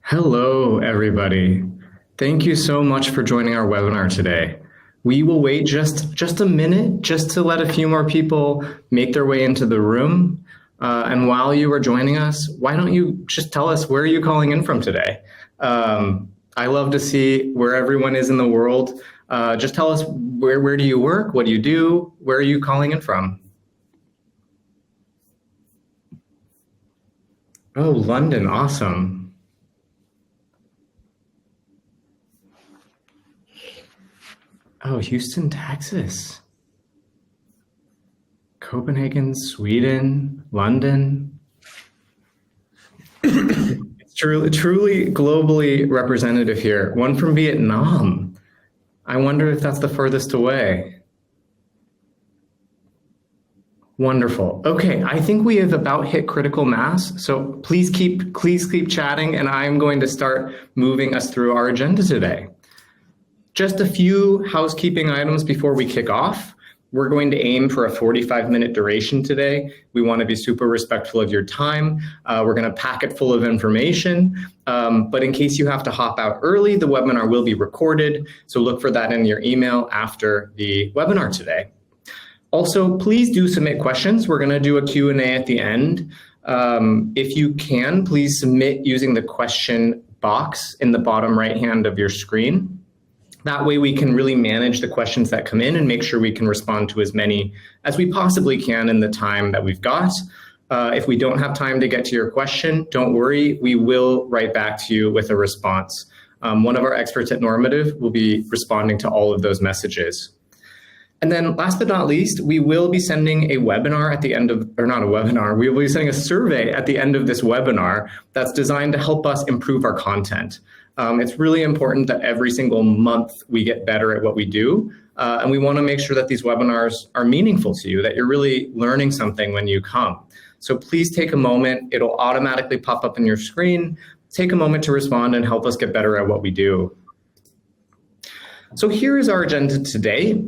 Hello, everybody. Thank you so much for joining our webinar today. We will wait just a minute just to let a few more people make their way into the room. And while you are joining us, why don't you just tell us where are you calling in from today? I love to see where everyone is in the world. Just tell us where do you work? What do you do? Where are you calling in from? Oh, London. Awesome. Oh, Houston, Texas. Copenhagen, Sweden, London. It's truly globally representative here. One from Vietnam. I wonder if that's the furthest away. Wonderful. Okay, I think we have about hit critical mass. So please keep chatting, and I'm going to start moving us through our agenda today. Just a few housekeeping items before we kick off. We're going to aim for a 45-minute duration today. We want to be super respectful of your time. We're going to pack it full of information. But in case you have to hop out early, the webinar will be recorded. So look for that in your email after the webinar today. Also, please do submit questions. We're going to do a Q&A at the end. If you can, please submit using the question box in the bottom right hand of your screen. That way we can really manage the questions that come in and make sure we can respond to as many as we possibly can in the time that we've got. If we don't have time to get to your question, don't worry, we will write back to you with a response. One of our experts at Normative will be responding to all of those messages. And then last but not least, we will be sending a webinar at the end of, or not a webinar, we will be sending a survey at the end of this webinar that's designed to help us improve our content. It's really important that every single month we get better at what we do. And we want to make sure that these webinars are meaningful to you, that you're really learning something when you come. So please take a moment. It'll automatically pop up on your screen. Take a moment to respond and help us get better at what we do. So here is our agenda today.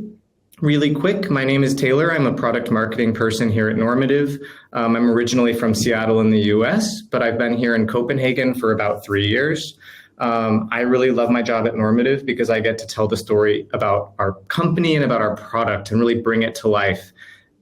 Really quick, my name is Taylor. I'm a product marketing person here at Normative. I'm originally from Seattle in the US, but I've been here in Copenhagen for about 3 years. I really love my job at Normative because I get to tell the story about our company and about our product and really bring it to life.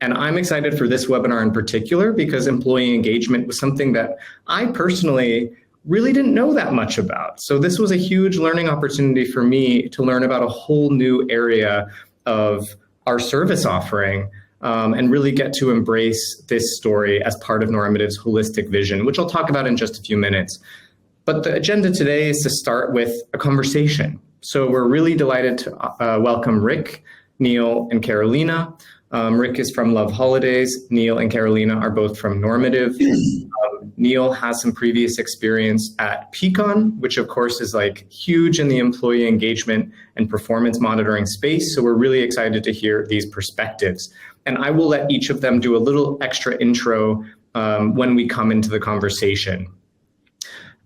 And I'm excited for this webinar in particular because employee engagement was something that I personally really didn't know that much about. So this was a huge learning opportunity for me to learn about a whole new area of our service offering and really get to embrace this story as part of Normative's holistic vision, which I'll talk about in just a few minutes. But the agenda today is to start with a conversation. So we're really delighted to welcome Rick, Neil, and Carolina. Rick is from loveholidays. Neil and Carolina are both from Normative. Neil has some previous experience at Peakon, which of course is like huge in the employee engagement and performance monitoring space. So we're really excited to hear these perspectives. And I will let each of them do a little extra intro when we come into the conversation.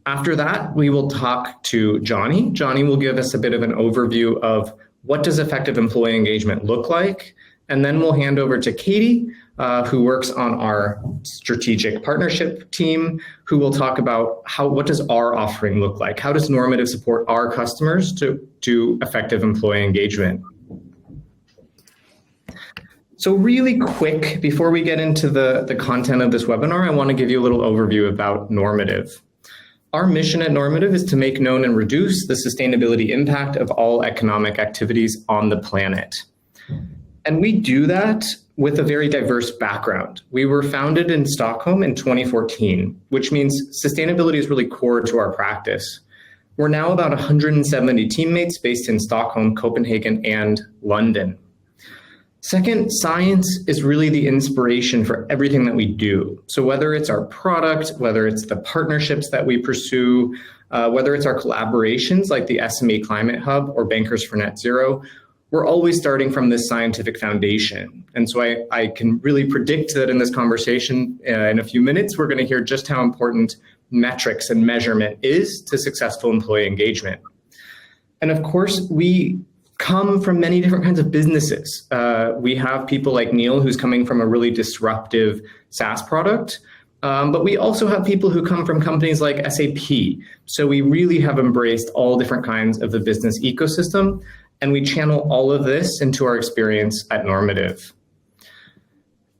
After that, we will talk to Johnny. Johnny will give us a bit of an overview of what does effective employee engagement look like. And then we'll hand over to Katie, who works on our strategic partnership team, who will talk about what does our offering look like? How does Normative support our customers to do effective employee engagement? So really quick, before we get into the content of this webinar, I want to give you a little overview about Normative. Our mission at Normative is to make known and reduce the sustainability impact of all economic activities on the planet. And we do that with a very diverse background. We were founded in Stockholm in 2014, which means sustainability is really core to our practice. We're now about 170 teammates based in Stockholm, Copenhagen, and London. Second, science is really the inspiration for everything that we do. So whether it's our product, whether it's the partnerships that we pursue, whether it's our collaborations like the SME Climate Hub or Bankers for Net Zero, we're always starting from this scientific foundation. And so I can really predict that in this conversation in a few minutes, we're going to hear just how important metrics and measurement is to successful employee engagement. And of course, we come from many different kinds of businesses. We have people like Neil, who's coming from a really disruptive SaaS product. But we also have people who come from companies like SAP. So we really have embraced all different kinds of the business ecosystem, and we channel all of this into our experience at Normative.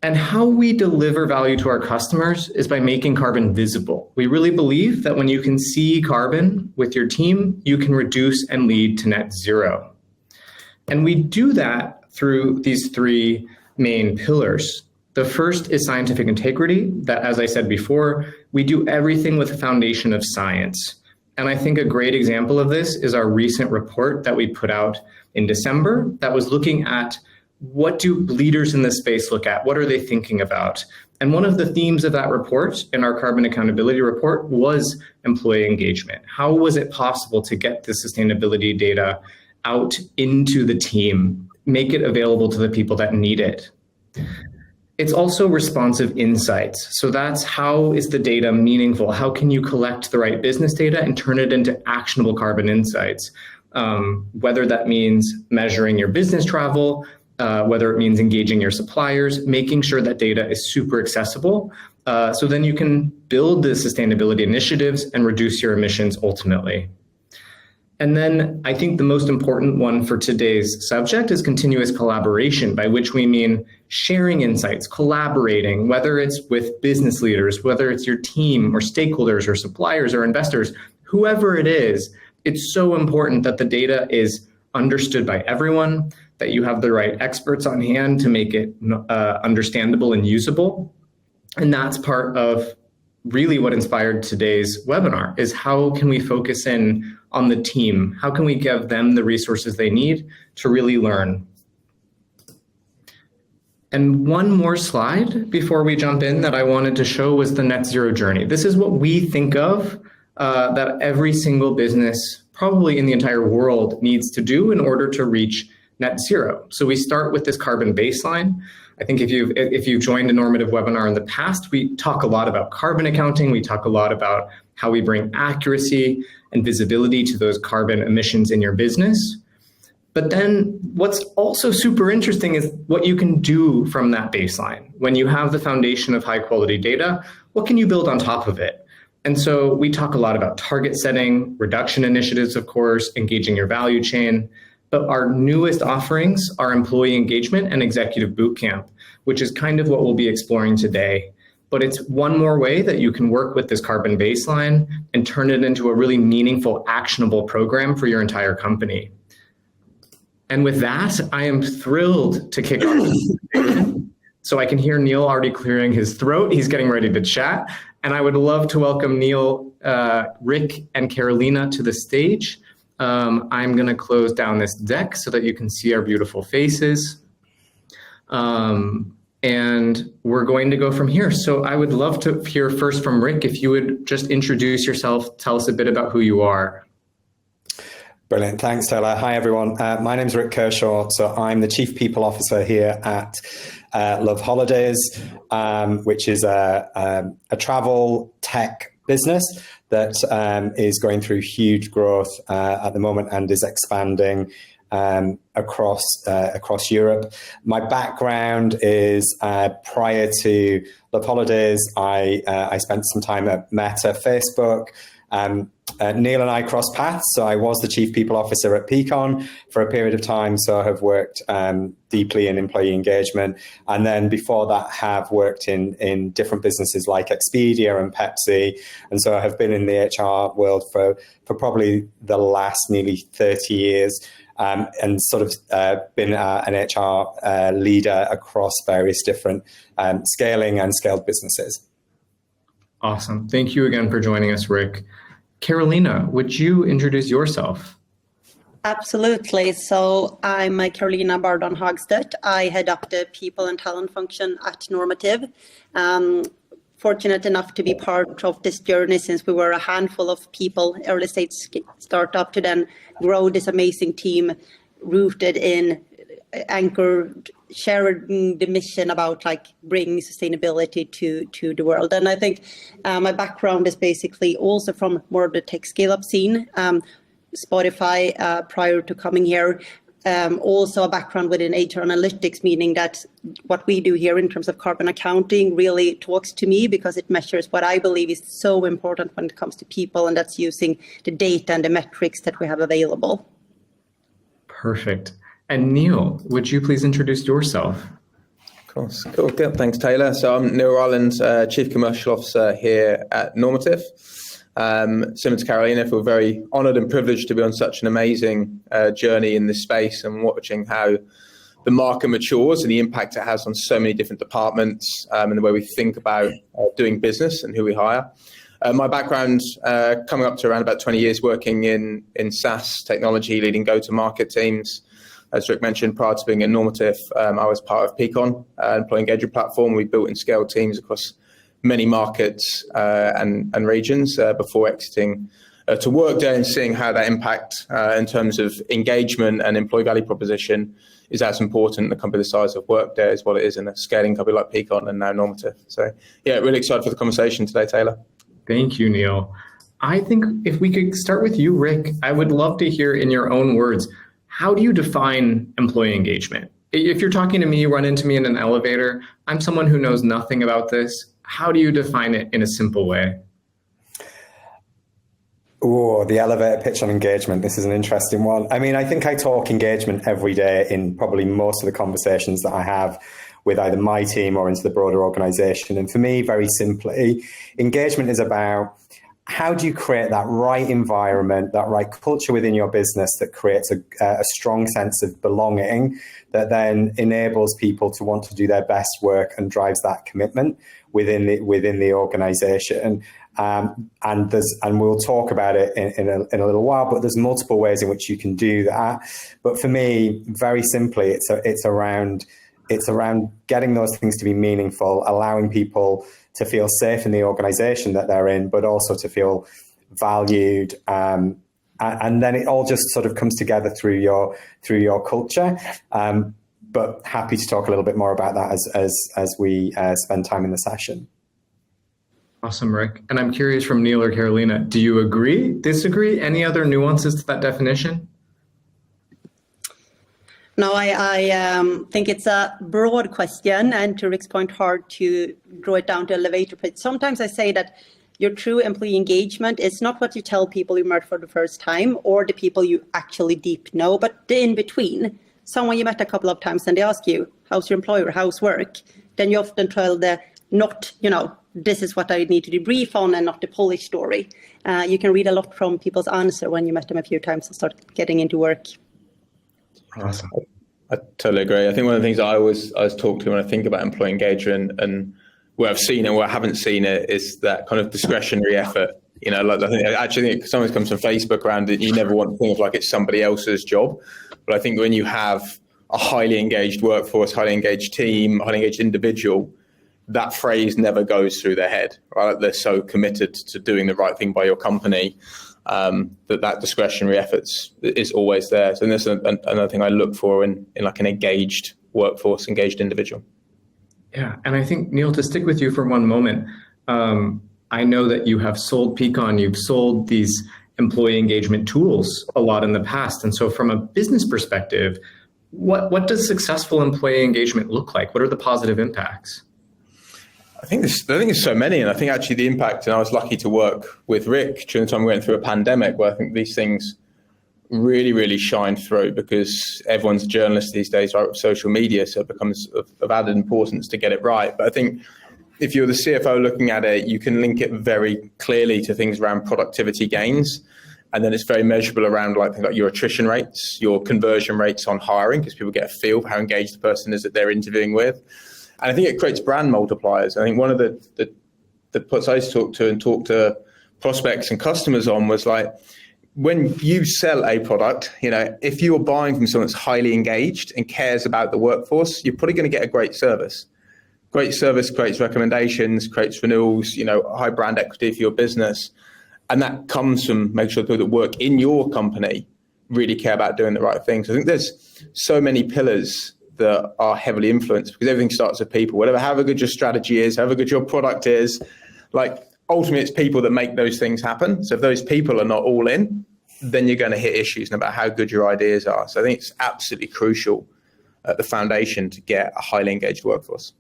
And how we deliver value to our customers is by making carbon visible. We really believe that when you can see carbon with your team, you can reduce and lead to net zero. And we do that through these three main pillars. The first is scientific integrity, that, as I said before, we do everything with a foundation of science. And I think a great example of this is our recent report that we put out in December that was looking at what do leaders in this space look at? What are they thinking about? And one of the themes of that report in our carbon accountability report was employee engagement. How was it possible to get the sustainability data out into the team, make it available to the people that need it? It's also responsive insights. So that's how is the data meaningful? How can you collect the right business data and turn it into actionable carbon insights? Whether that means measuring your business travel, whether it means engaging your suppliers, making sure that data is super accessible. So then you can build the sustainability initiatives and reduce your emissions ultimately. And then I think the most important one for today's subject is continuous collaboration, by which we mean sharing insights, collaborating, whether it's with business leaders, whether it's your team or stakeholders or suppliers or investors, whoever it is. It's so important that the data is understood by everyone, that you have the right experts on hand to make it understandable and usable. And that's part of really what inspired today's webinar, is how can we focus in on the team? How can we give them the resources they need to really learn? And one more slide before we jump in that I wanted to show was the net zero journey. This is what we think of that every single business, probably in the entire world, needs to do in order to reach net zero. So we start with this carbon baseline. I think if you've joined a Normative webinar in the past, we talk a lot about carbon accounting. We talk a lot about how we bring accuracy and visibility to those carbon emissions in your business. But then what's also super interesting is what you can do from that baseline. When you have the foundation of high quality data, what can you build on top of it? And so we talk a lot about target setting, reduction initiatives, of course, engaging your value chain. But our newest offerings are employee engagement and executive bootcamp, which is kind of what we'll be exploring today. But it's one more way that you can work with this carbon baseline and turn it into a really meaningful, actionable program for your entire company. And with that, I am thrilled to kick off this conversation. So I can hear Neil already clearing his throat. He's getting ready to chat. And I would love to welcome Neil, Rick, and Carolina to the stage. I'm going to close down this deck so that you can see our beautiful faces. And we're going to go from here. So I would love to hear first from Rick, if you would just introduce yourself, tell us a bit about who you are. Brilliant. Thanks, Taylor. Hi, everyone. My name is Rick Kershaw. So I'm the Chief People Officer here at loveholidays, which is a travel tech business that is going through huge growth at the moment and is expanding across Europe. My background is prior to loveholidays, I spent some time at Meta, Facebook. Neil and I crossed paths, so I was the Chief People Officer at Peakon for a period of time, so I have worked deeply in employee engagement, and then before that have worked in different businesses like Expedia and Pepsi, and so I have been in the HR world for probably the last nearly 30 years, and sort of been an HR leader across various different scaling and scaled businesses. Awesome. Thank you again for joining us, Rick. Carolina, would you introduce yourself? Absolutely. So I'm Carolina Bardon Hagstedt. I head up the people and talent function at Normative. Fortunate enough to be part of this journey since we were a handful of people, early stage startup, to then grow this amazing team rooted in anchored, sharing the mission about like bringing sustainability to the world. And I think my background is basically also from more of the tech scale-up scene. Spotify prior to coming here, also a background within HR analytics, meaning that what we do here in terms of carbon accounting really talks to me because it measures what I believe is so important when it comes to people, and that's using the data and the metrics that we have available. Perfect. And Neil, would you please introduce yourself? Of course. Cool. Good. Thanks, Taylor. So I'm Neil Rylands, Chief Commercial Officer here at Normative. Similar to Carolina, I feel very honoured and privileged to be on such an amazing journey in this space and watching how the market matures and the impact it has on so many different departments and the way we think about doing business and who we hire. My background coming up to around about 20 years working in SaaS technology, leading go-to-market teams. As Rick mentioned, prior to being at Normative, I was part of Peakon, an employee engagement platform. We built and scaled teams across many markets and regions before exiting to Workday and seeing how that impact in terms of engagement and employee value proposition is as important in a company the size of Workday as what it is in a scaling company like Peakon and now Normative. So yeah, really excited for the conversation today, Taylor. Thank you, Neil. I think if we could start with you, Rick, I would love to hear in your own words, how do you define employee engagement? If you're talking to me, you run into me in an elevator, I'm someone who knows nothing about this. How do you define it in a simple way? Oh, the elevator pitch on engagement. This is an interesting one. I mean, I think I talk engagement every day in probably most of the conversations that I have with either my team or into the broader organization. And for me, very simply, engagement is about how do you create that right environment, that right culture within your business that creates a strong sense of belonging that then enables people to want to do their best work and drives that commitment within the organization. And we'll talk about it in a little while, but there's multiple ways in which you can do that. But for me, very simply, it's around getting those things to be meaningful, allowing people to feel safe in the organization that they're in, but also to feel valued. And then it all just sort of comes together through your culture. But happy to talk a little bit more about that as we spend time in the session. Awesome, Rick. And I'm curious from Neil or Carolina, do you agree, disagree? Any other nuances to that definition? No, I think it's a broad question, and to Rick's point, hard to draw it down to elevator pitch. Sometimes I say that your true employee engagement is not what you tell people you met for the first time or the people you actually deep know, but the in-between. Someone you met a couple of times and they ask you, how's your employer, how's work? Then you often tell the not, this is what I need to debrief on and not the polished story. You can read a lot from people's answer when you met them a few times and start getting into work. Awesome. I totally agree. I think one of the things I always talk to when I think about employee engagement and where I've seen it and where I haven't seen it is that kind of discretionary effort. Like I actually think something comes from Facebook around it. You never want to think of like it's somebody else's job. But I think when you have a highly engaged workforce, highly engaged team, highly engaged individual, that phrase never goes through their head, right? They're so committed to doing the right thing by your company that discretionary efforts is always there. So this is another thing I look for in like an engaged workforce, engaged individual. Yeah, and I think, Neil, to stick with you for one moment, I know that you have sold Peakon, you've sold these employee engagement tools a lot in the past. And so from a business perspective, what does successful employee engagement look like? What are the positive impacts? I think there's so many, and I think actually the impact, and I was lucky to work with Rick during the time we went through a pandemic where I think these things really, really shine through because everyone's a journalist these days, right, with social media, so it becomes of added importance to get it right. But I think if you're the CFO looking at it, you can link it very clearly to things around productivity gains. And then it's very measurable around like your attrition rates, your conversion rates on hiring, because people get a feel for how engaged the person is that they're interviewing with. And I think it creates brand multipliers. I think one of the puts I used to talk to prospects and customers on was like, when you sell a product, if you're buying from someone that's highly engaged and cares about the workforce, you're probably going to get a great service. Great service creates recommendations, creates renewals, high brand equity for your business. And that comes from making sure people that work in your company really care about doing the right thing. So I think there's so many pillars that are heavily influenced because everything starts with people. However good your strategy is, however good your product is, like ultimately it's people that make those things happen. So if those people are not all in, then you're going to hit issues no matter how good your ideas are. So I think it's absolutely crucial at the foundation to get a highly engaged workforce.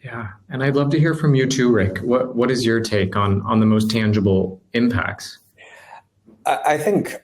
Yeah, and I'd love to hear from you too, Rick. What is your take on the most tangible impacts? I think,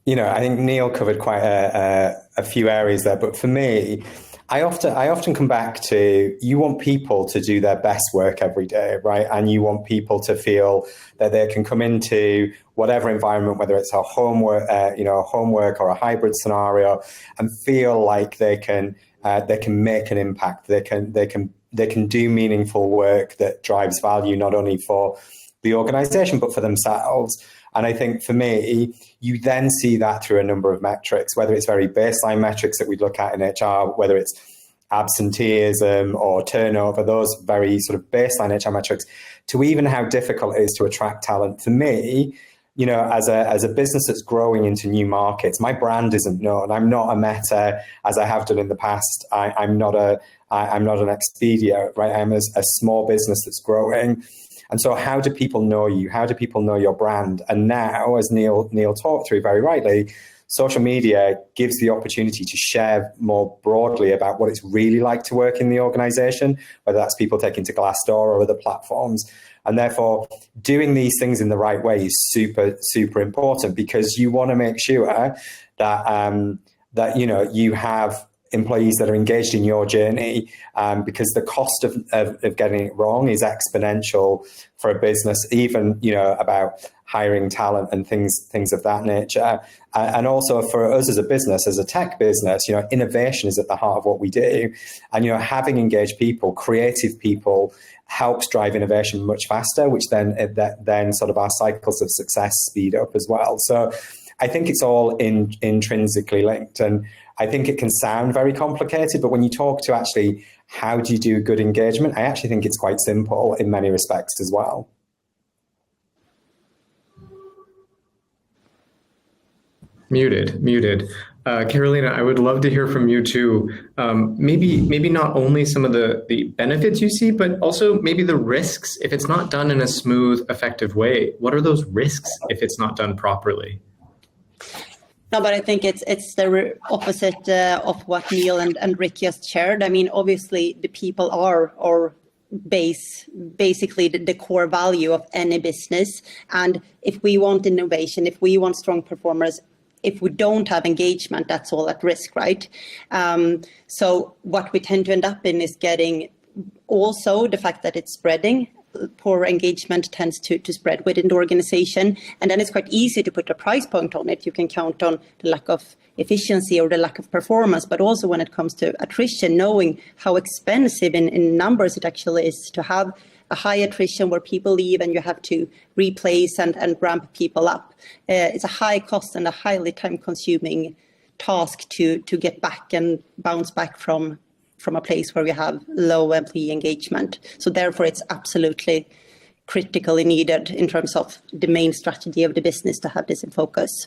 I think Neil covered quite a few areas there, but for me, I often come back to, you want people to do their best work every day, right? And you want people to feel that they can come into whatever environment, whether it's a homework or a hybrid scenario, and feel like they can make an impact. They can do meaningful work that drives value not only for the organization but for themselves. And I think for me, you then see that through a number of metrics, whether it's very baseline metrics that we look at in HR, whether it's absenteeism or turnover, those very sort of baseline HR metrics, to even how difficult it is to attract talent. For me, as a business that's growing into new markets, my brand isn't known. I'm not a Meta as I have done in the past. I'm not an Expedia, right? I'm a small business that's growing. And so how do people know you? How do people know your brand? And now, as Neil talked through very rightly, social media gives the opportunity to share more broadly about what it's really like to work in the organization, whether that's people taking to Glassdoor or other platforms. And therefore, doing these things in the right way is super, super important, because you want to make sure that you have employees that are engaged in your journey, because the cost of getting it wrong is exponential for a business, even about hiring talent and things of that nature. And also for us as a business, as a tech business, innovation is at the heart of what we do. And having engaged people, creative people, helps drive innovation much faster, which then sort of our cycles of success speed up as well. So I think it's all intrinsically linked. And I think it can sound very complicated, but when you talk to actually how do you do good engagement, I actually think it's quite simple in many respects as well. Muted. Carolina, I would love to hear from you too. Maybe not only some of the benefits you see, but also maybe the risks if it's not done in a smooth, effective way. What are those risks if it's not done properly? No, but I think it's the opposite of what Neil and Rick just shared. I mean, obviously, the people are basically the core value of any business. And if we want innovation, if we want strong performers, if we don't have engagement, that's all at risk, right? So what we tend to end up in is getting also the fact that it's spreading. Poor engagement tends to spread within the organization. And then it's quite easy to put a price point on it. You can count on the lack of efficiency or the lack of performance, but also when it comes to attrition, knowing how expensive in numbers it actually is to have a high attrition where people leave and you have to replace and ramp people up. It's a high cost and a highly time-consuming task to get back and bounce back from a place where we have low employee engagement. So therefore, it's absolutely critically needed in terms of the main strategy of the business to have this in focus.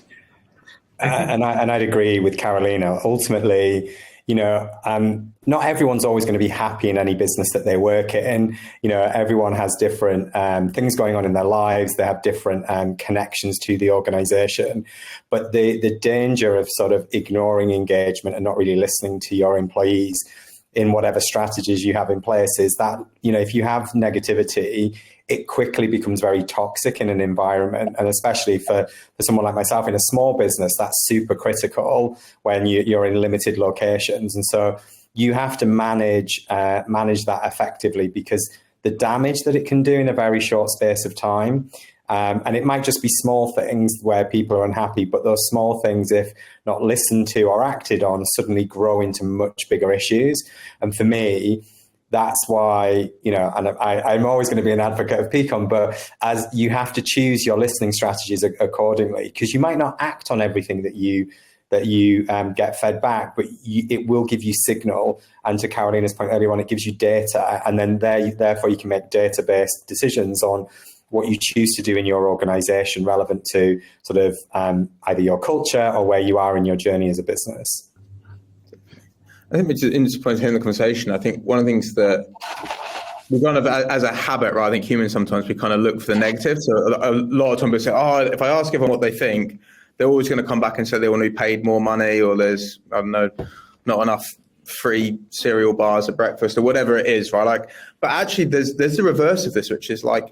And I'd agree with Carolina. Ultimately, not everyone's always going to be happy in any business that they work in. Everyone has different things going on in their lives. They have different connections to the organization. But the danger of sort of ignoring engagement and not really listening to your employees in whatever strategies you have in place is that, if you have negativity, it quickly becomes very toxic in an environment. And especially for someone like myself in a small business, that's super critical when you're in limited locations. And so you have to manage that effectively, because the damage that it can do in a very short space of time, and it might just be small things where people are unhappy, but those small things, if not listened to or acted on, suddenly grow into much bigger issues. And for me, that's why, and I'm always going to be an advocate of Peakon, but as you have to choose your listening strategies accordingly, because you might not act on everything that you get fed back, but it will give you signal. And to Carolina's point earlier on, it gives you data, and then therefore you can make data-based decisions on what you choose to do in your organization relevant to sort of either your culture or where you are in your journey as a business. I think it's in this point here in the conversation, I think one of the things that we kind of, as a habit, right, I think humans sometimes we kind of look for the negative. So a lot of times we say, if I ask everyone what they think, they're always going to come back and say they want to be paid more money, or there's, I don't know, not enough free cereal bars at breakfast or whatever it is, right? Like, but actually there's the reverse of this, which is like,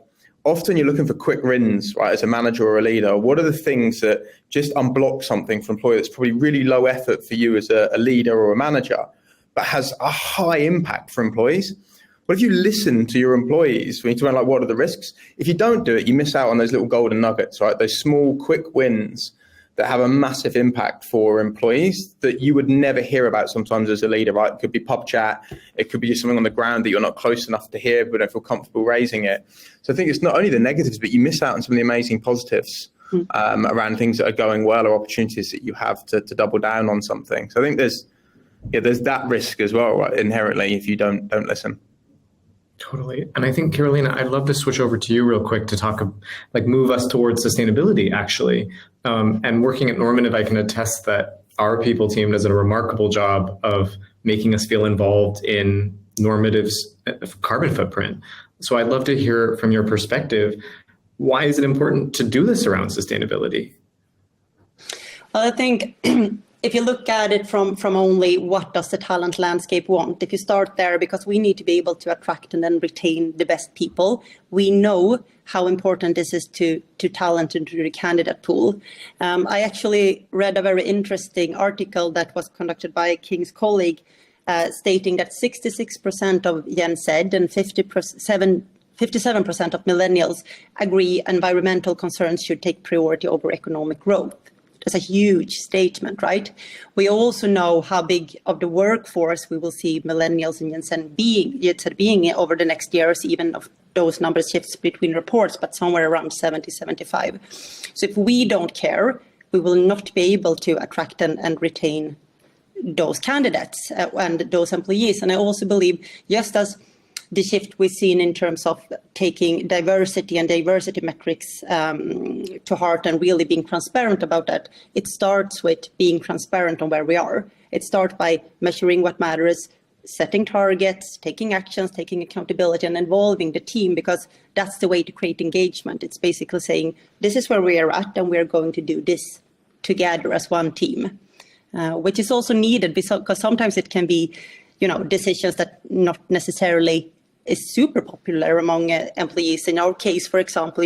often you're looking for quick wins, right? As a manager or a leader, what are the things that just unblock something for employee that's probably really low effort for you as a leader or a manager, but has a high impact for employees? What if you listen to your employees when you talk about like, what are the risks? If you don't do it, you miss out on those little golden nuggets, right? Those small, quick wins that have a massive impact for employees that you would never hear about sometimes as a leader, right? It could be pub chat. It could be just something on the ground that you're not close enough to hear, but don't feel comfortable raising it. So I think it's not only the negatives, but you miss out on some of the amazing positives around things that are going well or opportunities that you have to double down on something. So I think there's that risk as well, right? Inherently, if you don't listen. Totally. And I think, Carolina, I'd love to switch over to you real quick to talk, like move us towards sustainability, actually. And working at Normative, I can attest that our people team does a remarkable job of making us feel involved in Normative's carbon footprint. So I'd love to hear from your perspective, why is it important to do this around sustainability? Well, I think if you look at it from only what does the talent landscape want, if you start there, because we need to be able to attract and then retain the best people, we know how important this is to talent and to the candidate pool. I actually read a very interesting article that was conducted by King's colleague stating that 66% of Gen Z and 57% of millennials agree environmental concerns should take priority over economic growth. That's a huge statement, right? We also know how big of the workforce we will see millennials and Gen Z being over the next years, even if those numbers shifts between reports, but somewhere around 70, 75. So if we don't care, we will not be able to attract and retain those candidates and those employees. And I also believe, just as the shift we've seen in terms of taking diversity metrics to heart and really being transparent about that, it starts with being transparent on where we are. It starts by measuring what matters, setting targets, taking actions, taking accountability, and involving the team, because that's the way to create engagement. It's basically saying, this is where we are at, and we're going to do this together as one team, which is also needed because sometimes it can be, decisions that not necessarily is super popular among employees. In our case, for example,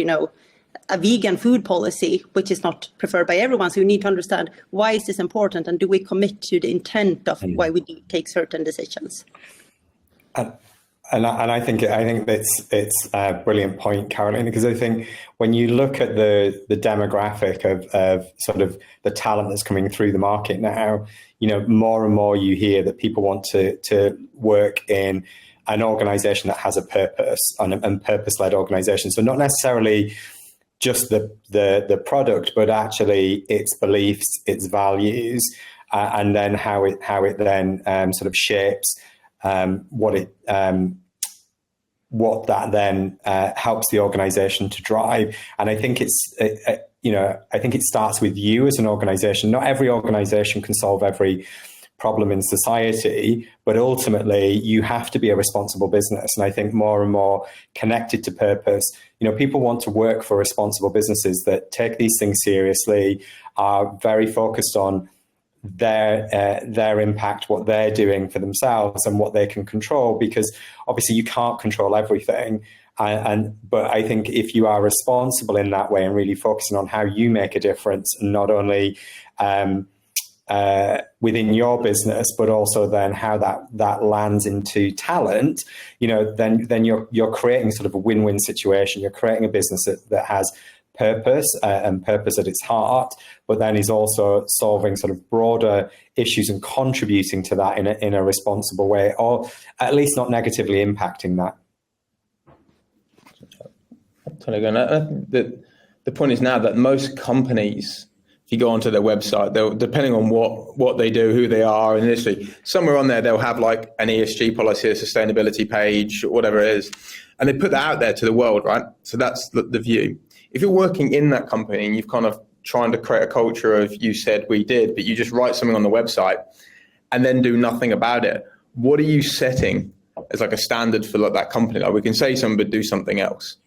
a vegan food policy, which is not preferred by everyone. So you need to understand, why is this important, and do we commit to the intent of why we do take certain decisions? And I think it's a brilliant point, Carolina, because I think when you look at the demographic of sort of the talent that's coming through the market now, more and more you hear that people want to work in an organization that has a purpose and purpose-led organization. So not necessarily just the product, but actually its beliefs, its values, and then how it then sort of shapes what that then helps the organization to drive. And I think I think it starts with you as an organization. Not every organization can solve every problem in society, but ultimately you have to be a responsible business. And I think more and more connected to purpose, people want to work for responsible businesses that take these things seriously, are very focused on their impact, what they're doing for themselves and what they can control, because obviously you can't control everything. But I think if you are responsible in that way and really focusing on how you make a difference, not only within your business, but also then how that lands into talent, then you're creating sort of a win-win situation. You're creating a business that has purpose and purpose at its heart, but then is also solving sort of broader issues and contributing to that in a responsible way, or at least not negatively impacting that. Totally. The point is now that most companies, if you go onto their website, they'll, depending on what they do, who they are in the industry, somewhere on there they'll have like an ESG policy, a sustainability page, whatever it is, and they put that out there to the world, right? So that's the view. If you're working in that company and you've kind of trying to create a culture of you said we did, but you just write something on the website and then do nothing about it, what are you setting as like a standard for like that company? Like we can say something but do something else.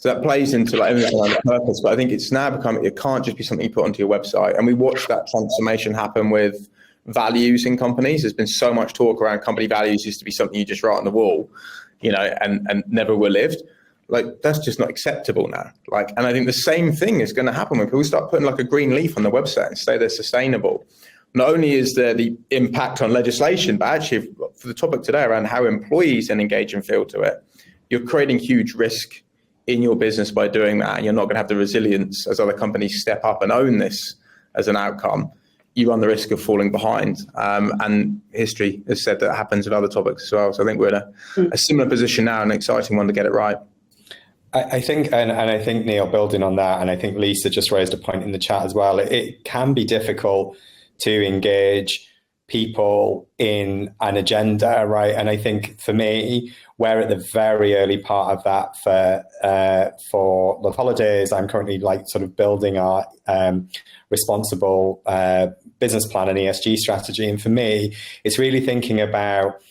So that plays into like everything around the purpose. But I think it's now become, it can't just be something you put onto your website. And we watched that transformation happen with values in companies. There's been so much talk around company values used to be something you just write on the wall, and never were lived. Like, that's just not acceptable now. Like, and I think the same thing is going to happen when people start putting like a green leaf on the website and say they're sustainable. Not only is there the impact on legislation, but actually for the topic today around how employees then engage and feel to it, you're creating huge risk in your business by doing that. And you're not going to have the resilience as other companies step up and own this as an outcome. You run the risk of falling behind. And history has said that happens with other topics as well. So I think we're in a similar position now, an exciting one to get it right. I think, and I think, Neil, building on that, and I think Lisa just raised a point in the chat as well, it can be difficult to engage people in an agenda, right? And I think for me, we're at the very early part of that for Love Holidays. I'm currently like sort of building our responsible business plan and ESG strategy. And for me, it's really thinking about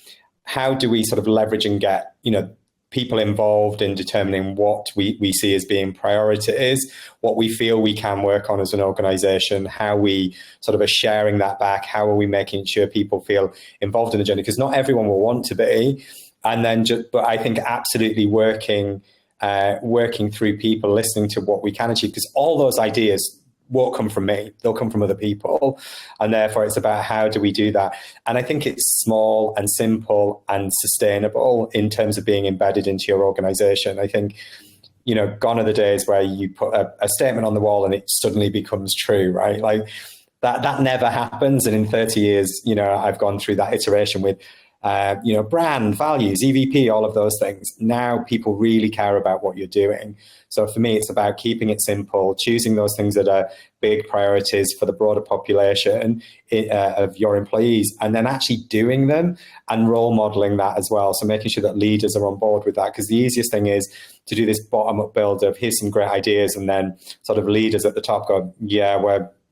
how do we sort of leverage and get, people involved in determining what we see as being priorities, what we feel we can work on as an organization, how we sort of are sharing that back, how are we making sure people feel involved in the journey, because not everyone will want to be. And then but I think absolutely working through people, listening to what we can achieve, because all those ideas won't come from me, they'll come from other people. And therefore it's about how do we do that? And I think it's small and simple and sustainable in terms of being embedded into your organization. I think, gone are the days where you put a statement on the wall and it suddenly becomes true, right? Like that never happens. And in 30 years, I've gone through that iteration with, brand, values, EVP, all of those things. Now people really care about what you're doing. So for me, it's about keeping it simple, choosing those things that are big priorities for the broader population of your employees, and then actually doing them and role modeling that as well. So making sure that leaders are on board with that, because the easiest thing is to do this bottom-up build of here's some great ideas, and then sort of leaders at the top go,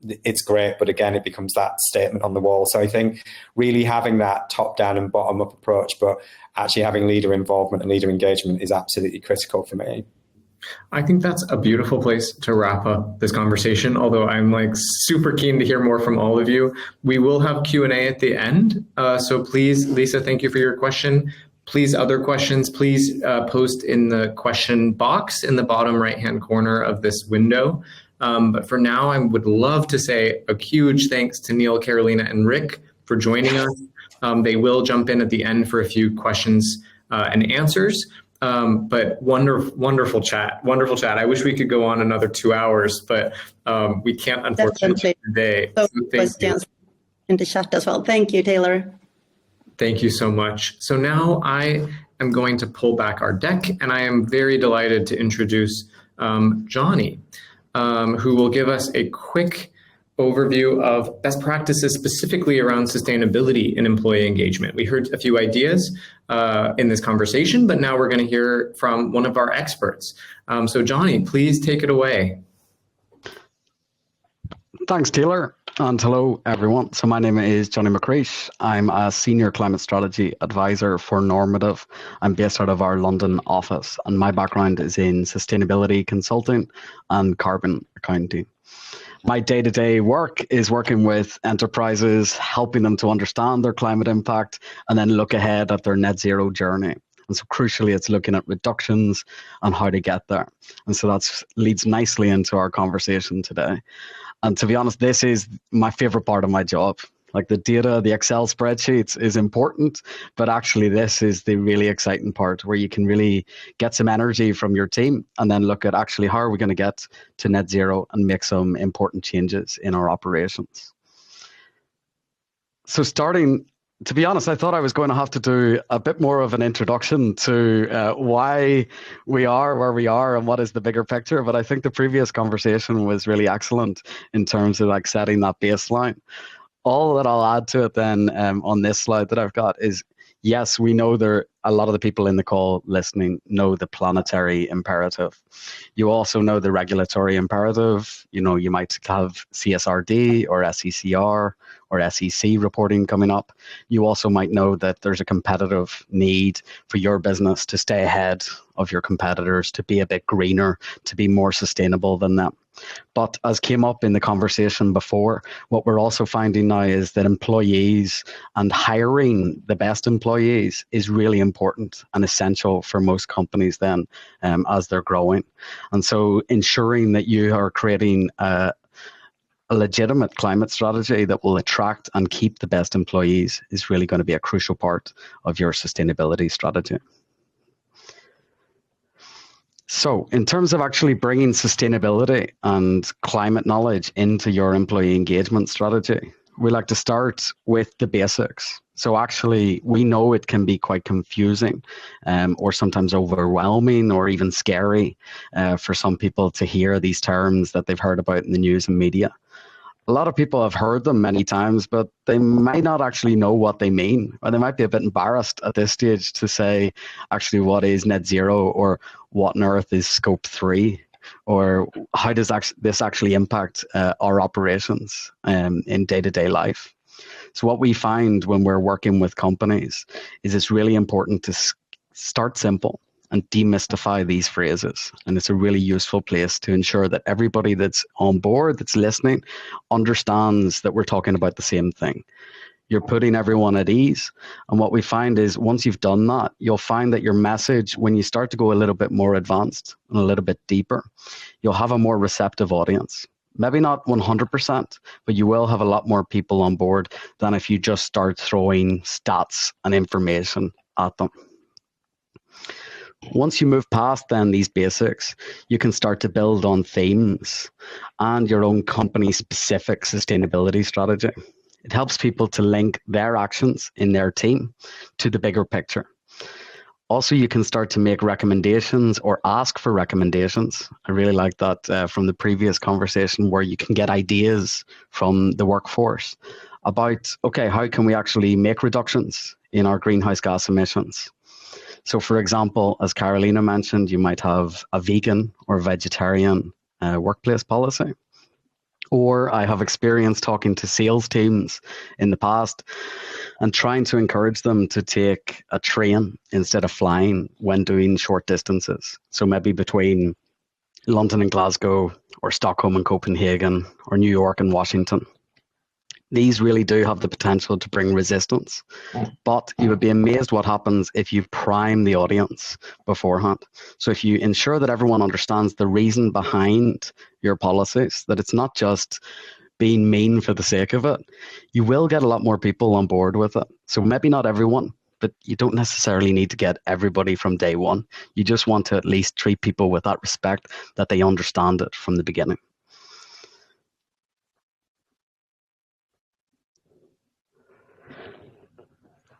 it's great, but again, it becomes that statement on the wall. So I think really having that top-down and bottom-up approach, but actually having leader involvement and leader engagement is absolutely critical for me. I think that's a beautiful place to wrap up this conversation, although I'm like super keen to hear more from all of you. We will have Q&A at the end. So please, Lisa, thank you for your question. Please, other questions, please post in the question box in the bottom right-hand corner of this window. But for now, I would love to say a huge thanks to Neil, Carolina, and Rick for joining us. They will jump in at the end for a few questions and answers. But wonderful chat. I wish we could go on another 2 hours, but we can't, unfortunately, today. So questions in the chat as well. Thank you, Taylor. Thank you so much. So now I am going to pull back our deck, and I am very delighted to introduce Johnny, who will give us a quick overview of best practices specifically around sustainability in employee engagement. We heard a few ideas in this conversation, but now we're going to hear from one of our experts. So Johnny, please take it away. Thanks, Taylor. And hello, everyone. So my name is Johnny McCreish. I'm a senior climate strategy advisor for Normative. I'm based out of our London office, and my background is in sustainability consulting and carbon accounting. My day-to-day work is working with enterprises, helping them to understand their climate impact and then look ahead at their net zero journey. And so crucially, it's looking at reductions and how to get there. And so that leads nicely into our conversation today. And to be honest, this is my favorite part of my job. Like the data, the Excel spreadsheets is important, but actually this is the really exciting part where you can really get some energy from your team and then look at actually how are we going to get to net zero and make some important changes in our operations. So to be honest, I thought I was going to have to do a bit more of an introduction to why we are where we are and what is the bigger picture. But I think the previous conversation was really excellent in terms of like setting that baseline. All that I'll add to it then on this slide that I've got is, yes, we know there a lot of the people in the call listening know the planetary imperative. You also know the regulatory imperative. You know, you might have CSRD or SECR or SEC reporting coming up. You also might know that there's a competitive need for your business to stay ahead of your competitors, to be a bit greener, to be more sustainable than them. But as came up in the conversation before, what we're also finding now is that employees and hiring the best employees is really important and essential for most companies then as they're growing. And so ensuring that you are creating a legitimate climate strategy that will attract and keep the best employees is really going to be a crucial part of your sustainability strategy. So in terms of actually bringing sustainability and climate knowledge into your employee engagement strategy, we like to start with the basics. So actually, we know it can be quite confusing or sometimes overwhelming or even scary for some people to hear these terms that they've heard about in the news and media. A lot of people have heard them many times, but they might not actually know what they mean, or they might be a bit embarrassed at this stage to say actually what is net zero, or what on earth is scope 3, or how does this actually impact our operations in day-to-day life. So what we find when we're working with companies is it's really important to start simple and demystify these phrases. And it's a really useful place to ensure that everybody that's on board, that's listening, understands that we're talking about the same thing. You're putting everyone at ease. And what we find is once you've done that, you'll find that your message, when you start to go a little bit more advanced and a little bit deeper, you'll have a more receptive audience. Maybe not 100%, but you will have a lot more people on board than if you just start throwing stats and information at them. Once you move past then these basics, you can start to build on themes and your own company specific sustainability strategy. It helps people to link their actions in their team to the bigger picture. Also, you can start to make recommendations or ask for recommendations. I really like that from the previous conversation, where you can get ideas from the workforce about, okay, how can we actually make reductions in our greenhouse gas emissions? So for example, as Carolina mentioned, you might have a vegan or vegetarian workplace policy. Or I have experience talking to sales teams in the past and trying to encourage them to take a train instead of flying when doing short distances. So maybe between London and Glasgow, or Stockholm and Copenhagen, or New York and Washington. These really do have the potential to bring resistance, but you would be amazed what happens if you prime the audience beforehand. So if you ensure that everyone understands the reason behind your policies, that it's not just being mean for the sake of it, you will get a lot more people on board with it. So maybe not everyone, but you don't necessarily need to get everybody from day one. You just want to at least treat people with that respect, that they understand it from the beginning.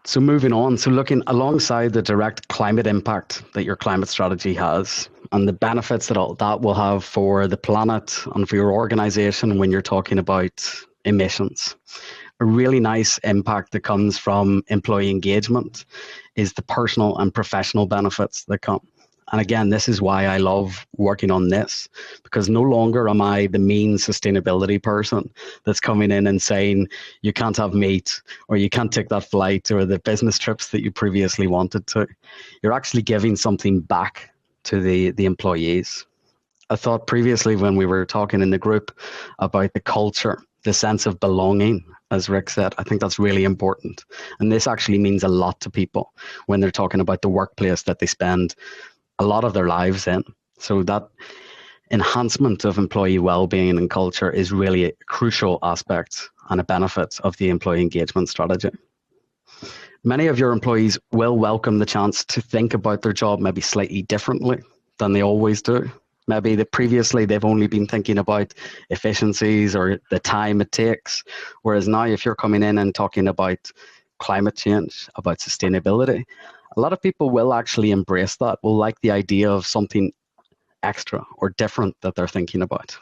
So moving on, so looking alongside the direct climate impact that your climate strategy has and the benefits that all that will have for the planet and for your organization when you're talking about emissions. A really nice impact that comes from employee engagement is the personal and professional benefits that come. And again, this is why I love working on this, because no longer am I the mean sustainability person that's coming in and saying you can't have meat, or you can't take that flight, or the business trips that you previously wanted to. You're actually giving something back to the employees. I thought previously when we were talking in the group about the culture, the sense of belonging, as Rick said, I think that's really important. And this actually means a lot to people when they're talking about the workplace that they spend a lot of their lives in. So that enhancement of employee well-being and culture is really a crucial aspect and a benefit of the employee engagement strategy. Many of your employees will welcome the chance to think about their job maybe slightly differently than they always do. Maybe that previously they've only been thinking about efficiencies or the time it takes. Whereas now if you're coming in and talking about climate change, about sustainability, a lot of people will actually embrace that, will like the idea of something extra or different that they're thinking about.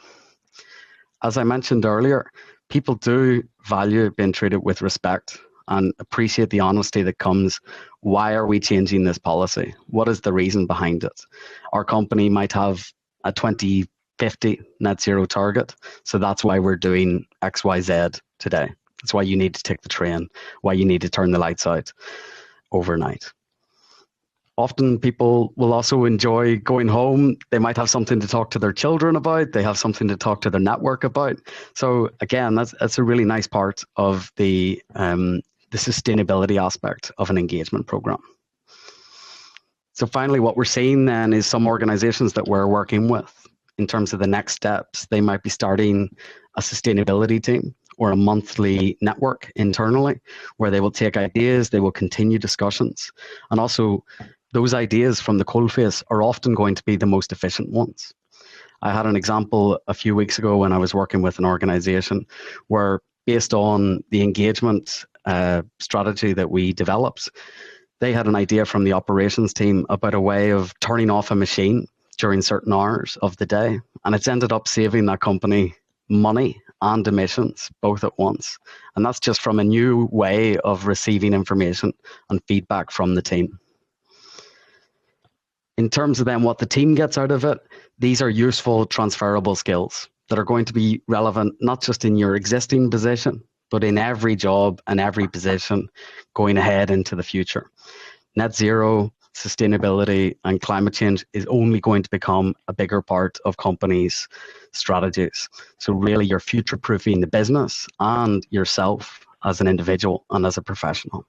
As I mentioned earlier, people do value being treated with respect and appreciate the honesty that comes. Why are we changing this policy? What is the reason behind it? Our company might have a 2050 net zero target, so that's why we're doing XYZ today. That's why you need to take the train, why you need to turn the lights out overnight. Often people will also enjoy going home. They might have something to talk to their children about. They have something to talk to their network about. So again, that's a really nice part of the sustainability aspect of an engagement program. So finally, what we're seeing then is some organizations that we're working with in terms of the next steps. They might be starting a sustainability team or a monthly network internally where they will take ideas, they will continue discussions, and also those ideas from the coalface are often going to be the most efficient ones. I had an example a few weeks ago when I was working with an organization where, based on the engagement strategy that we developed, they had an idea from the operations team about a way of turning off a machine during certain hours of the day. And it's ended up saving that company money and emissions both at once. And that's just from a new way of receiving information and feedback from the team. In terms of then what the team gets out of it, these are useful transferable skills that are going to be relevant not just in your existing position, but in every job and every position going ahead into the future. Net zero, sustainability, and climate change is only going to become a bigger part of companies' strategies. So really you're future-proofing the business and yourself as an individual and as a professional.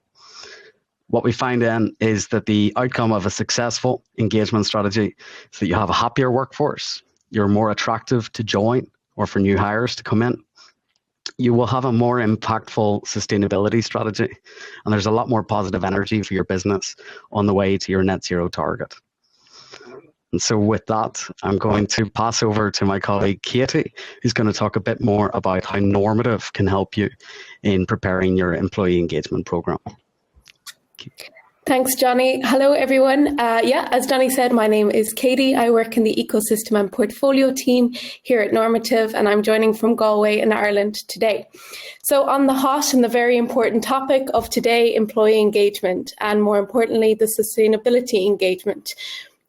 What we find then is that the outcome of a successful engagement strategy is that you have a happier workforce, you're more attractive to join or for new hires to come in. You will have a more impactful sustainability strategy, and there's a lot more positive energy for your business on the way to your net zero target. And so with that, I'm going to pass over to my colleague Katie, who's going to talk a bit more about how Normative can help you in preparing your employee engagement program. Thanks, Johnny. Hello, everyone. As Johnny said, my name is Katie. I work in the ecosystem and portfolio team here at Normative, and I'm joining from Galway in Ireland today. So on the hot and the very important topic of today, employee engagement, and more importantly, the sustainability engagement.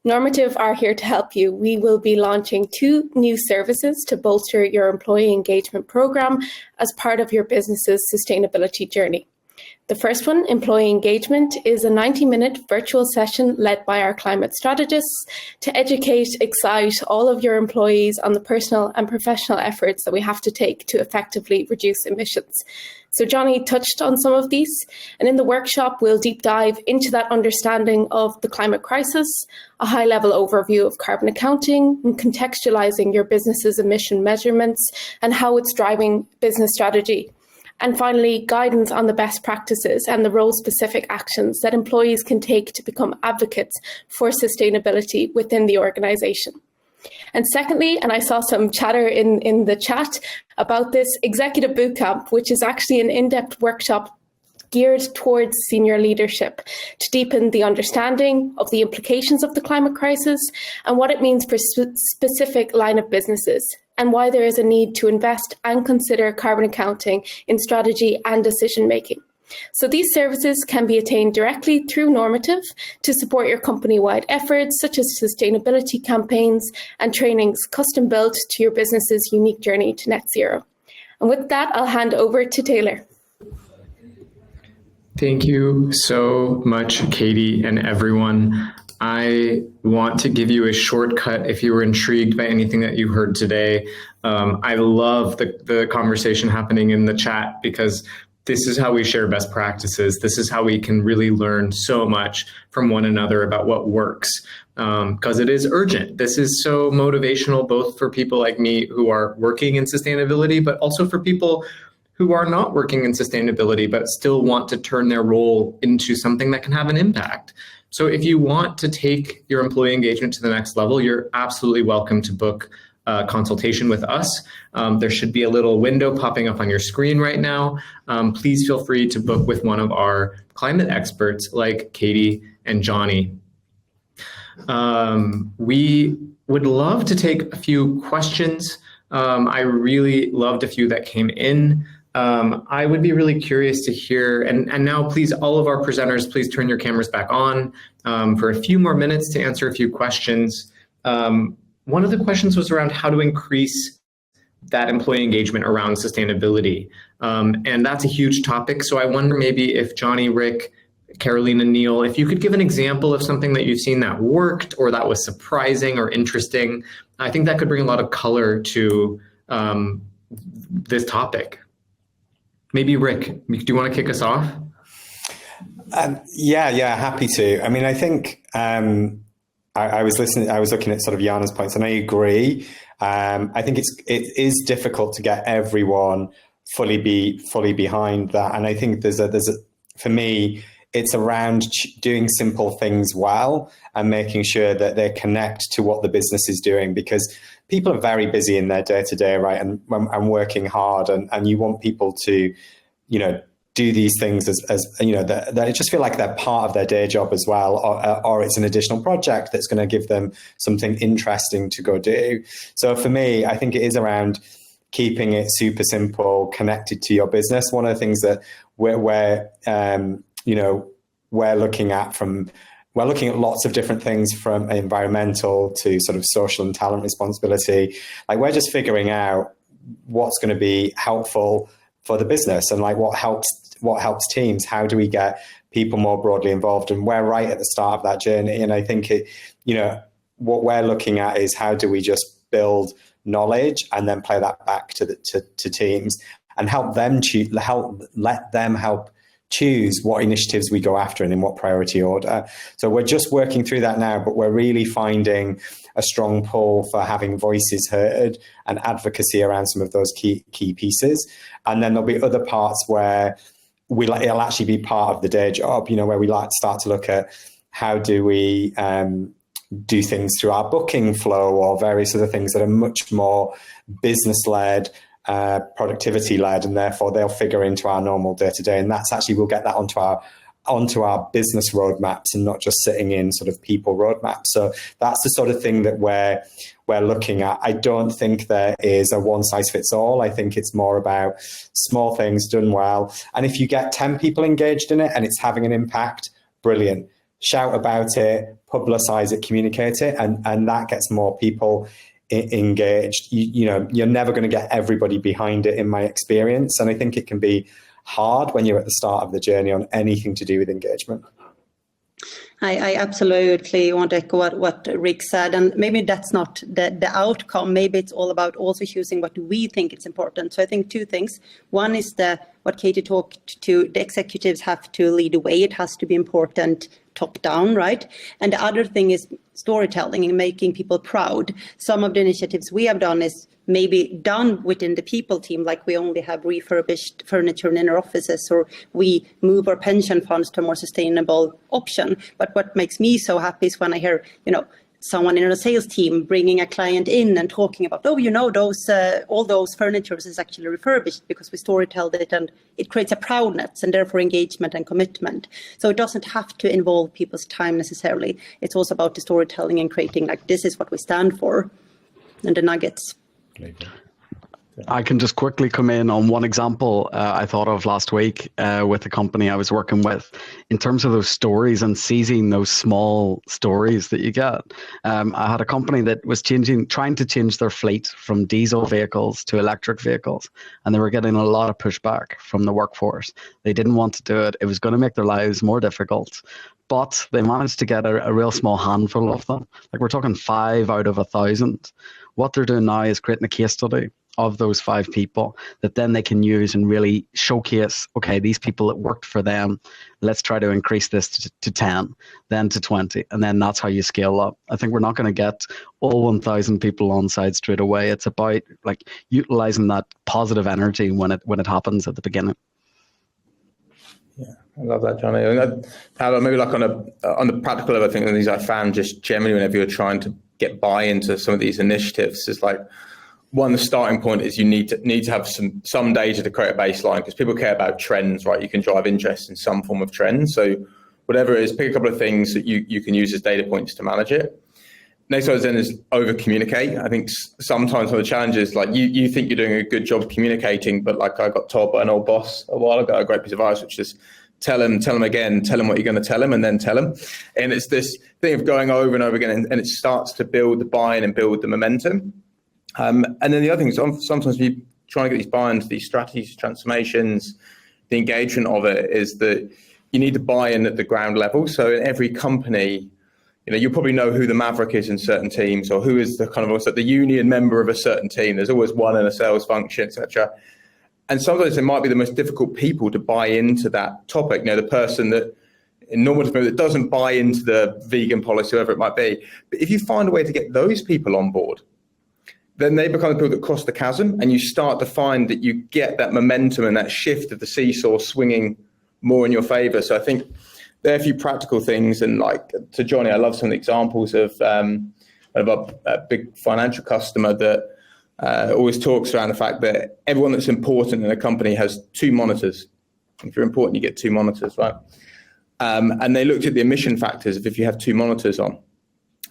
Normative are here to help you. We will be launching 2 new services to bolster your employee engagement program as part of your business's sustainability journey. The first one, employee engagement, is a 90-minute virtual session led by our climate strategists to educate, excite all of your employees on the personal and professional efforts that we have to take to effectively reduce emissions. So Johnny touched on some of these, and in the workshop, we'll deep dive into that understanding of the climate crisis, a high-level overview of carbon accounting, and contextualizing your business's emission measurements and how it's driving business strategy. And finally, guidance on the best practices and the role-specific actions that employees can take to become advocates for sustainability within the organisation. And secondly, and I saw some chatter in the chat about this executive bootcamp, which is actually an in-depth workshop geared towards senior leadership to deepen the understanding of the implications of the climate crisis and what it means for specific line of businesses, and why there is a need to invest and consider carbon accounting in strategy and decision making. So these services can be attained directly through Normative to support your company-wide efforts, such as sustainability campaigns and trainings custom built to your business's unique journey to net zero. And with that, I'll hand over to Taylor. Thank you so much, Katie and everyone. I want to give you a shortcut if you were intrigued by anything that you heard today. I love the conversation happening in the chat because this is how we share best practices. This is how we can really learn so much from one another about what works, because it is urgent. This is so motivational, both for people like me who are working in sustainability, but also for people who are not working in sustainability, but still want to turn their role into something that can have an impact. So if you want to take your employee engagement to the next level, you're absolutely welcome to book a consultation with us. There should be a little window popping up on your screen right now. Please feel free to book with one of our climate experts like Katie and Johnny. We would love to take a few questions. I really loved a few that came in. I would be really curious to hear, and now please, all of our presenters, please turn your cameras back on for a few more minutes to answer a few questions. One of the questions was around how to increase that employee engagement around sustainability. And that's a huge topic. So I wonder maybe if Johnny, Rick, Carolina, Neil, if you could give an example of something that you've seen that worked or that was surprising or interesting. I think that could bring a lot of color to this topic. Maybe Rick, do you want to kick us off? Yeah, happy to. I mean, I think I was looking at sort of Jana's points, and I agree. I think it is difficult to get everyone fully behind that, and I think there's a for me, it's around doing simple things well and making sure that they connect to what the business is doing, because people are very busy in their day-to-day, right? And working hard, and you want people to, do these things as they just feel like they're part of their day job as well, or it's an additional project that's going to give them something interesting to go do. So for me, I think it is around keeping it super simple, connected to your business. One of the things that we're looking at lots of different things, from environmental to sort of social and talent responsibility. Like, we're just figuring out what's going to be helpful for the business, and like what helps teams. How do we get people more broadly involved? And we're right at the start of that journey. And I think what we're looking at is how do we just build knowledge and then play that back to teams and help them let them help choose what initiatives we go after and in what priority order. So we're just working through that now, but we're really finding a strong pull for having voices heard and advocacy around some of those key pieces. And then there'll be other parts where it'll actually be part of the day job, where we start to look at how do we do things through our booking flow or various other things that are much more business-led, productivity-led, and therefore they'll figure into our normal day-to-day. And that's actually, we'll get that onto our business roadmaps and not just sitting in sort of people roadmaps. So that's the sort of thing that we're looking at. I don't think there is a one size fits all. I think it's more about small things done well. And if you get 10 people engaged in it and it's having an impact, brilliant. Shout about it, publicize it, communicate it, and that gets more people engaged. You're never going to get everybody behind it, in my experience. And I think it can be hard when you're at the start of the journey on anything to do with engagement. I absolutely want to echo what Rick said, and maybe that's not the outcome. Maybe it's all about also choosing what we think is important. So I think two things. One is what Katie talked to, the executives have to lead the way. It has to be important top down, right? And the other thing is storytelling and making people proud. Some of the initiatives we have done is maybe done within the people team, like we only have refurbished furniture in our offices, or we move our pension funds to a more sustainable option. But what makes me so happy is when I hear, someone in a sales team bringing a client in and talking about, those all those furniture is actually refurbished because we storytelled it, and it creates a proudness and therefore engagement and commitment. So it doesn't have to involve people's time necessarily. It's also about the storytelling and creating, like, this is what we stand for, and the nuggets. I can just quickly come in on one example I thought of last week with a company I was working with, in terms of those stories and seizing those small stories that you get. I had a company that was trying to change their fleet from diesel vehicles to electric vehicles, and they were getting a lot of pushback from the workforce. They didn't want to do it. It was going to make their lives more difficult. But they managed to get a real small handful of them. Like, we're talking 5 out of 1,000. What they're doing now is creating a case study of those 5 people that then they can use and really showcase, okay, these people, it worked for them. Let's try to increase this to 10, then to 20. And then that's how you scale up. I think we're not going to get all 1,000 people on side straight away. It's about like utilizing that positive energy when it happens at the beginning. Yeah, I love that, Johnny. And maybe like on the practical level, I think these I found just generally whenever you're trying to get buy-in to some of these initiatives, is like, one, the starting point is you need to have some data to create a baseline, because people care about trends, right? You can drive interest in some form of trend. So whatever it is, pick a couple of things that you can use as data points to manage it. Next one then is over communicate. I think sometimes one of the challenges, like you think you're doing a good job communicating, but like I got told by an old boss a while ago, a great piece of advice, which is tell him again, tell him what you're going to tell him, and then tell him. And it's this thing of going over and over again, and it starts to build the buy-in and build the momentum. And then the other thing is sometimes when you're trying to get these buy-ins, these strategies, transformations, the engagement of it is that you need to buy in at the ground level. So in every company, you probably know who the maverick is in certain teams, or who is the kind of also the union member of a certain team. There's always one in a sales function, etc. And sometimes it might be the most difficult people to buy into that topic. The person that in normal that doesn't buy into the vegan policy, whatever it might be. But if you find a way to get those people on board, then they become the people that cross the chasm, and you start to find that you get that momentum and that shift of the seesaw swinging more in your favor. So I think there are a few practical things, and like to Johnny, I love some of the examples of a big financial customer that always talks around the fact that everyone that's important in a company has 2 monitors. If you're important, you get 2 monitors, right? And they looked at the emission factors of if you have 2 monitors on,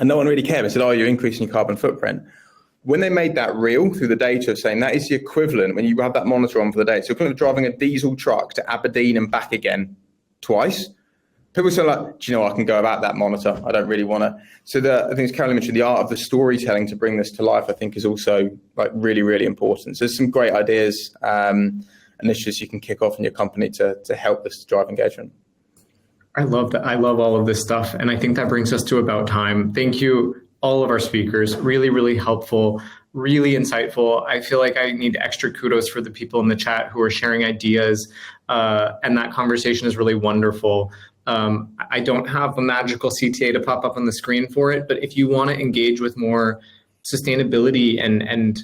and no one really cared. They said, "Oh, you're increasing your carbon footprint." When they made that real through the data of saying that is the equivalent when you have that monitor on for the day, it's equivalent of driving a diesel truck to Aberdeen and back again twice. People say like, do you know what, I can go about that monitor. I don't really want to. So I think as Caroline mentioned, the art of the storytelling to bring this to life, I think is also like really, really important. So there's some great ideas, initiatives you can kick off in your company to help this drive engagement. I love that. I love all of this stuff. And I think that brings us to about time. Thank you, all of our speakers. Really, really helpful, really insightful. I feel like I need extra kudos for the people in the chat who are sharing ideas. And that conversation is really wonderful. I don't have a magical CTA to pop up on the screen for it, but if you want to engage with more sustainability and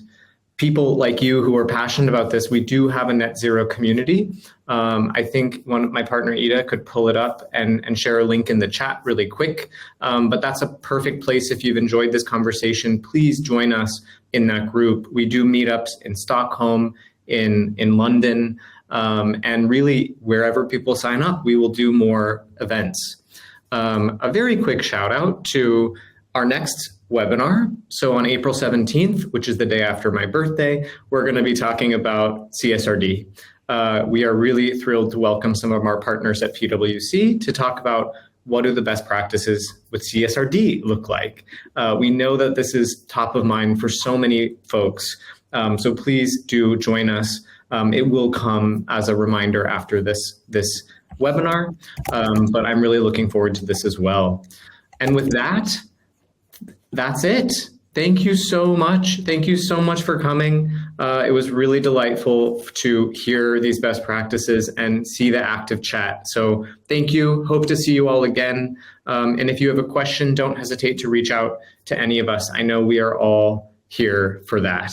people like you who are passionate about this, we do have a net zero community. I think my partner Ida could pull it up and share a link in the chat really quick. But that's a perfect place. If you've enjoyed this conversation, please join us in that group. We do meetups in Stockholm, in London, and really wherever people sign up, we will do more events. A very quick shout out to our next webinar. So on April 17th, which is the day after my birthday, we're going to be talking about CSRD. We are really thrilled to welcome some of our partners at PwC to talk about what do the best practices with CSRD look like. We know that this is top of mind for so many folks, so please do join us. It will come as a reminder after this webinar, but I'm really looking forward to this as well. And with that, that's it. Thank you so much. Thank you so much for coming. It was really delightful to hear these best practices and see the active chat. So thank you. Hope to see you all again. And if you have a question, don't hesitate to reach out to any of us. I know we are all here for that.